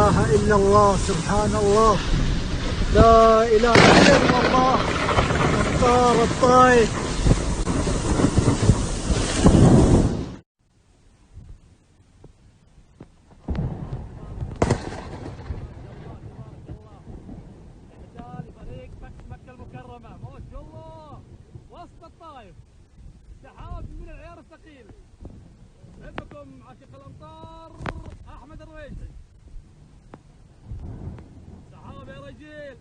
إله إلا الله، سبحان الله، لا إله إلا الله. الطار الطايف. فريق مكة المكرمة ما شاء الله وسط الطايف، سحاب من العيار الثقيل. عندكم عاشق الامطار احمد الرويشي. سحاب يا رجيل،